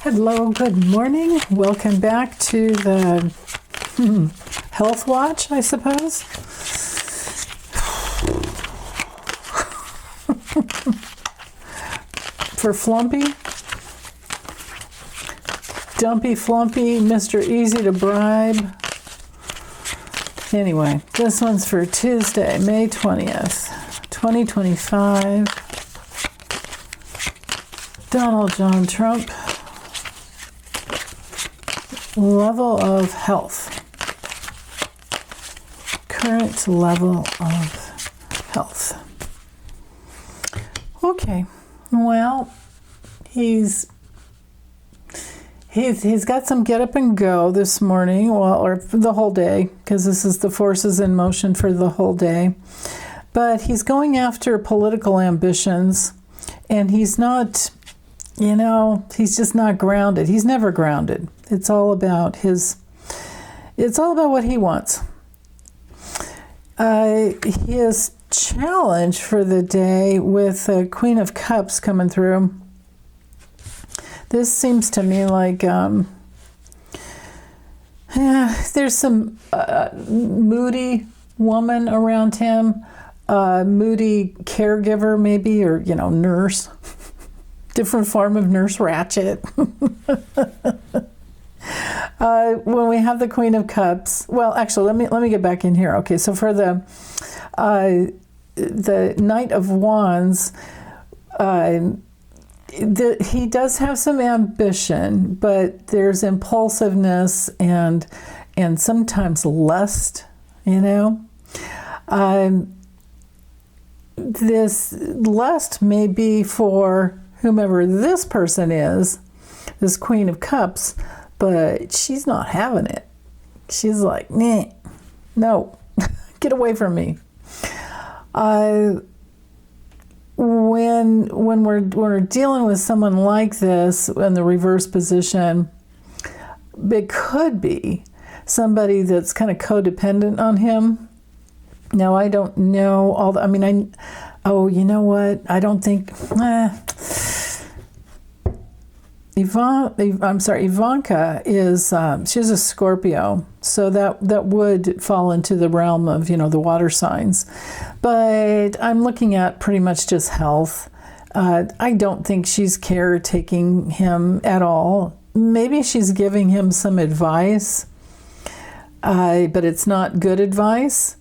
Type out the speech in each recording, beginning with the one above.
Hello, good morning. Welcome back to the Health Watch, I suppose. For Flumpy, Dumpy Flumpy, Mr. Easy to Bribe. Anyway, this one's for Tuesday, May 20th, 2025. Donald John Trump. Level of health. Current level of health. Okay, well, he's got some get up and go this morning, well, or the whole day, because this is the forces in motion for the whole day. But he's going after political ambitions, and he's not, he's just not grounded. He's never grounded. It's all about what he wants. His challenge for the day with the Queen of Cups coming through. This seems to me like there's some moody woman around him, moody caregiver maybe, or nurse, different form of Nurse Ratched. When we have the Queen of Cups, well, actually, let me get back in here. Okay, so for the Knight of Wands, he does have some ambition, but there's impulsiveness and sometimes lust. This lust may be for whomever this person is, this Queen of Cups. But she's not having it. She's like, nah, no, get away from me. When we're dealing with someone like this in the reverse position, it could be somebody that's kind of codependent on him. Now, I don't know all the, you know what? I don't think, Ivanka is, she's a Scorpio, so that would fall into the realm of, the water signs. But I'm looking at pretty much just health. I don't think she's caretaking him at all. Maybe she's giving him some advice, but it's not good advice.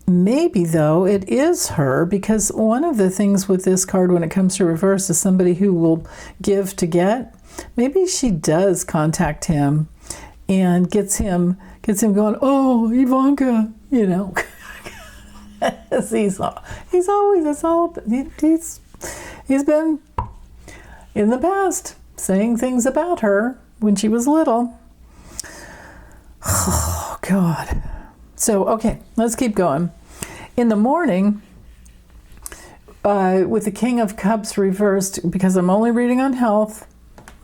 Maybe, though, it is her, because one of the things with this card when it comes to reverse is somebody who will give to get. Maybe she does contact him and gets him going, oh, Ivanka, he's been in the past saying things about her when she was little. Oh, God. So, okay, let's keep going. In the morning, with the King of Cups reversed, because I'm only reading on health,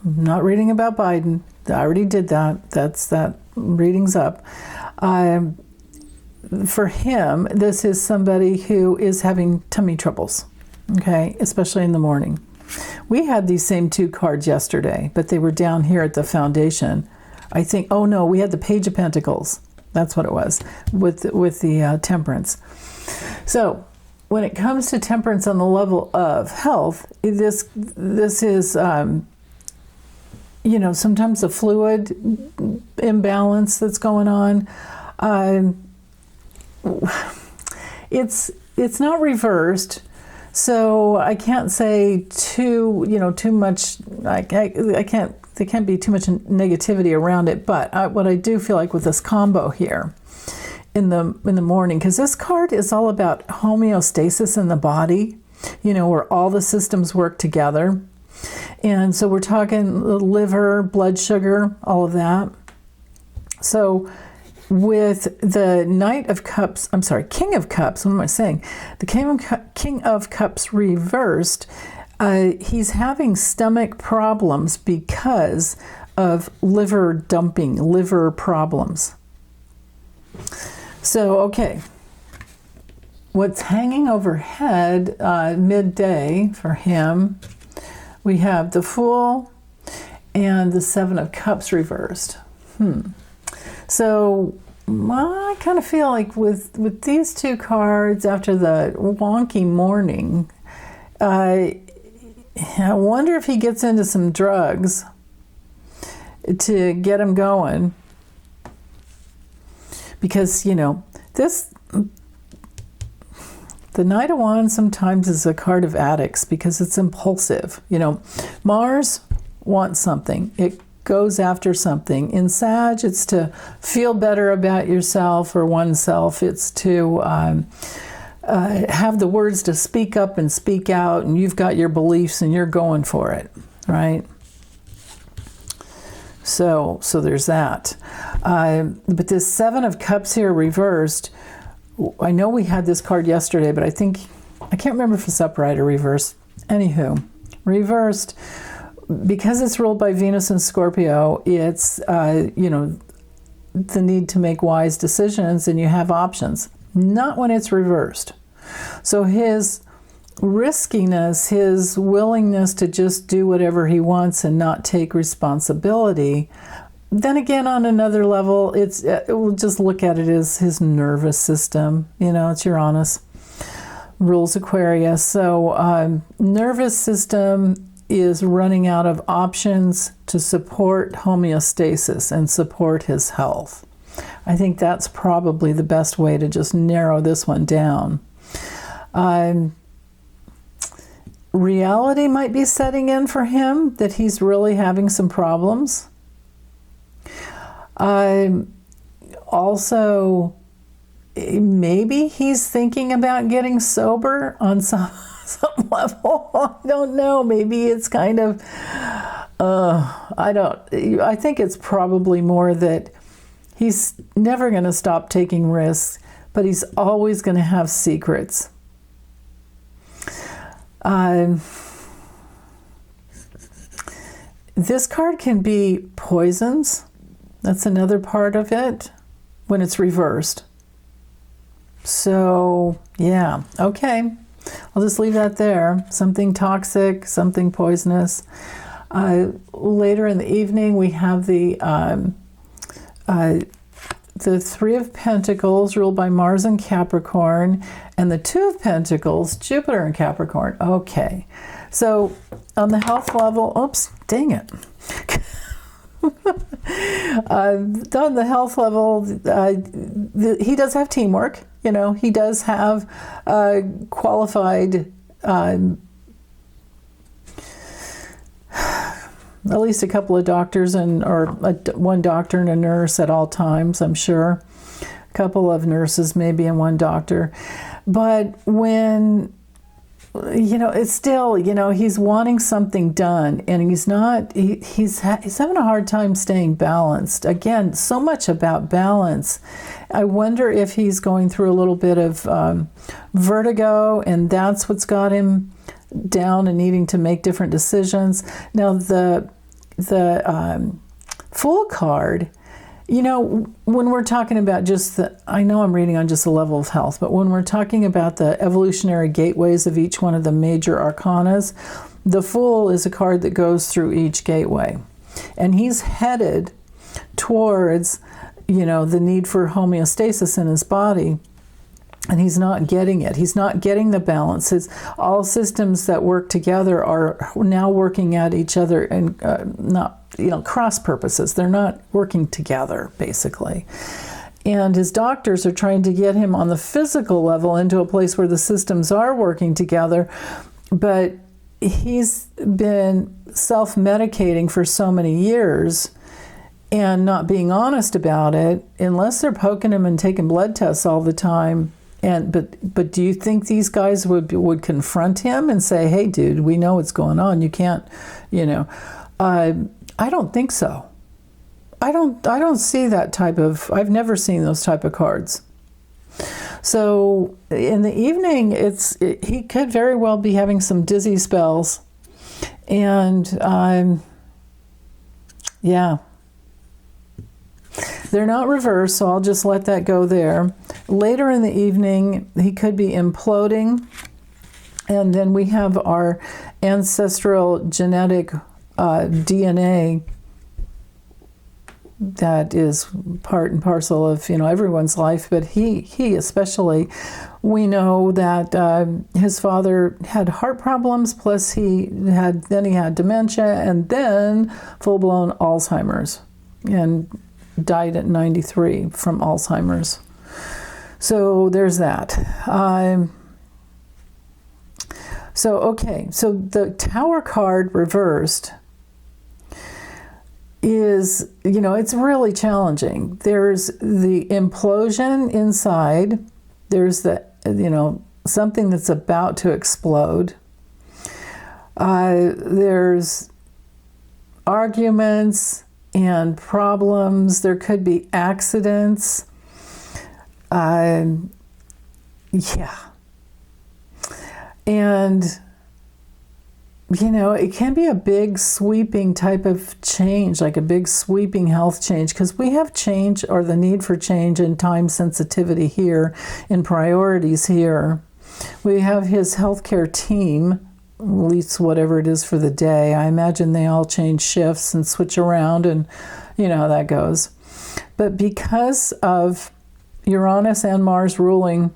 I'm not reading about Biden. I already did that. That reading's up. For him, this is somebody who is having tummy troubles, okay, especially in the morning. We had these same two cards yesterday, but they were down here at the foundation. I think, oh no, we had the Page of Pentacles. That's what it was with the Temperance. So when it comes to Temperance on the level of health, this is sometimes a fluid imbalance that's going on. It's not reversed, so I can't say too much. I can't. There can't be too much negativity around it, but what I do feel like with this combo here in the morning, because this card is all about homeostasis in the body, where all the systems work together. And so we're talking the liver, blood sugar, all of that. So with the King of Cups, what am I saying? The King of Cups reversed, he's having stomach problems because of liver dumping, liver problems. So, okay, what's hanging overhead midday for him We have the Fool and the Seven of Cups reversed. So I kind of feel like with these two cards after the wonky morning, I wonder if he gets into some drugs to get him going. Because, you know, the Knight of Wands sometimes is a card of addicts because it's impulsive. You know, Mars wants something. It goes after something. In Sag, it's to feel better about yourself or oneself. It's to have the words to speak up and speak out, and you've got your beliefs and you're going for it, right? So there's that. But this Seven of Cups here reversed, I know we had this card yesterday, but I can't remember if it's upright or reversed. Anywho, reversed, because it's ruled by Venus and Scorpio, it's, you know, the need to make wise decisions, and you have options. Not when it's reversed. So his riskiness, his willingness to just do whatever he wants and not take responsibility, then again, on another level, we'll just look at it as his nervous system. You know, it's Uranus, rules Aquarius. So nervous system is running out of options to support homeostasis and support his health. I think that's probably the best way to just narrow this one down. Reality might be setting in for him that he's really having some problems. Also, maybe he's thinking about getting sober on some level. I don't know. Maybe it's kind of, I think it's probably more that he's never going to stop taking risks, but he's always going to have secrets. This card can be poisons. That's another part of it when it's reversed. So, yeah, okay. I'll just leave that there. Something toxic, something poisonous. Later in the evening, we have the Three of Pentacles, ruled by Mars and Capricorn, and the Two of Pentacles, Jupiter and Capricorn. Okay, so on the health level, oops, dang it. On the health level, he does have teamwork. You know, he does have qualified, at least a couple of doctors or one doctor and a nurse at all times, I'm sure. A couple of nurses maybe and one doctor. But when, you know, it's still, you know, he's wanting something done, and he's not, he's having a hard time staying balanced. Again, so much about balance. I wonder if he's going through a little bit of vertigo, and that's what's got him down and needing to make different decisions. Now, the Fool card, you know, when we're talking about just I know I'm reading on just the level of health, but when we're talking about the evolutionary gateways of each one of the major arcanas, the Fool is a card that goes through each gateway. And he's headed towards, you know, the need for homeostasis in his body. And he's not getting it. He's not getting the balance. All systems that work together are now working at each other and not, you know, cross purposes. They're not working together, basically. And his doctors are trying to get him on the physical level into a place where the systems are working together. But he's been self-medicating for so many years and not being honest about it, unless they're poking him and taking blood tests all the time. But do you think these guys would confront him and say, "Hey, dude, we know what's going on. You can't, you know"? I don't think so. I don't see that type of. I've never seen those type of cards. So in the evening, he could very well be having some dizzy spells, and yeah. They're not reversed, so I'll just let that go there. Later in the evening, he could be imploding And then we have our ancestral genetic DNA that is part and parcel of, everyone's life, but he especially. We know that his father had heart problems, plus he had dementia, and then full-blown Alzheimer's, and died at 93 from Alzheimer's. So there's that. So the Tower card reversed is, it's really challenging. There's the implosion inside. There's the, something that's about to explode. There's arguments and problems. There could be accidents. Yeah. And, it can be a big sweeping type of change, like a big sweeping health change, because we have change, or the need for change, in time sensitivity here, in priorities here. We have his healthcare team, at least whatever it is for the day. I imagine they all change shifts and switch around, and you know how that goes. But because of Uranus and Mars ruling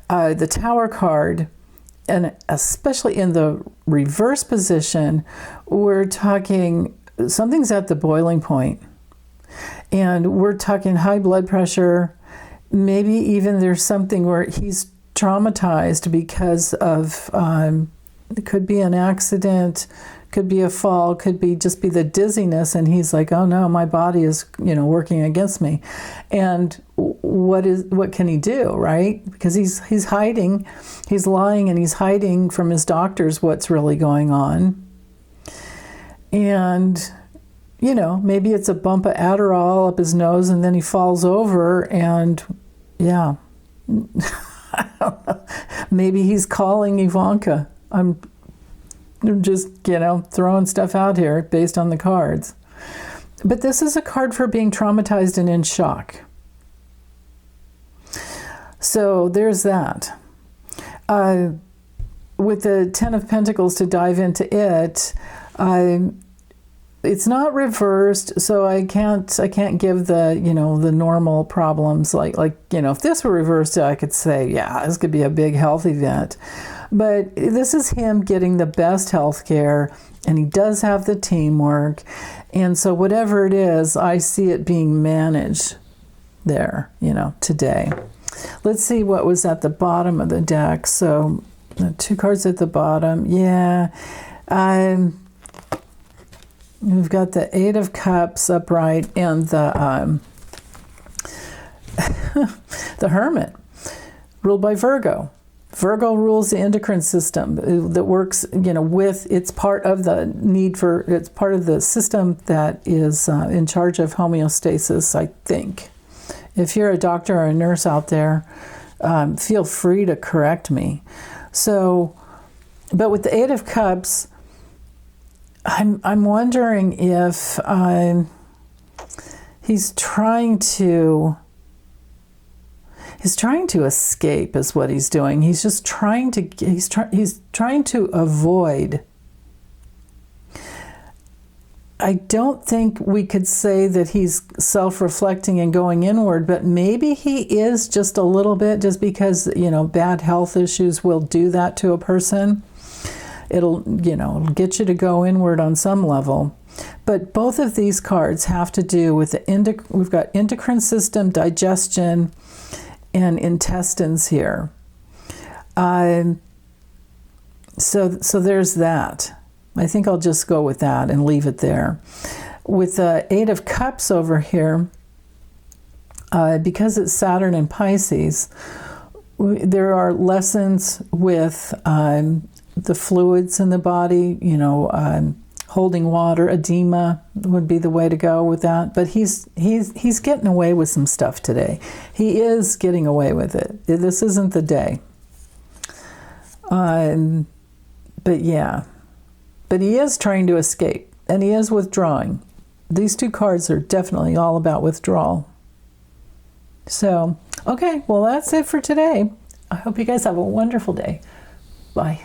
the Tower card, and especially in the reverse position, we're talking something's at the boiling point. And we're talking high blood pressure. Maybe even there's something where he's traumatized because of, it could be an accident, could be a fall, could be just be the dizziness, and he's like, oh no, my body is, working against me. And what can he do, right? Because he's hiding, he's lying, and he's hiding from his doctors what's really going on. And maybe it's a bump of Adderall up his nose, and then he falls over, and yeah, I don't know. Maybe he's calling Ivanka. I'm just, throwing stuff out here based on the cards. But this is a card for being traumatized and in shock. So there's that. With the Ten of Pentacles, to dive into it, it's not reversed, so I can't give the, the normal problems like, if this were reversed, I could say, yeah, this could be a big health event. But this is him getting the best health care, and he does have the teamwork. And so whatever it is, I see it being managed there, today. Let's see what was at the bottom of the deck. So the two cards at the bottom. Yeah. We've got the Eight of Cups upright, and the the Hermit, ruled by Virgo. Virgo rules the endocrine system that works, it's part of it's part of the system that is in charge of homeostasis, I think. If you're a doctor or a nurse out there, feel free to correct me. So, but with the Eight of Cups, I'm wondering if he's trying to escape, is what he's doing. He's just trying to avoid. I don't think we could say that he's self-reflecting and going inward, but maybe he is just a little bit, just because, bad health issues will do that to a person. It'll get you to go inward on some level. But both of these cards have to do with we've got endocrine system, digestion, and intestines here. So there's that. I think I'll just go with that and leave it there. With the Eight of Cups over here, because it's Saturn and Pisces, there are lessons with the fluids in the body, holding water, edema would be the way to go with that. But he's getting away with some stuff today. He is getting away with it. This isn't the day. But yeah. But he is trying to escape, and he is withdrawing. These two cards are definitely all about withdrawal. So, okay, well, that's it for today. I hope you guys have a wonderful day. Bye.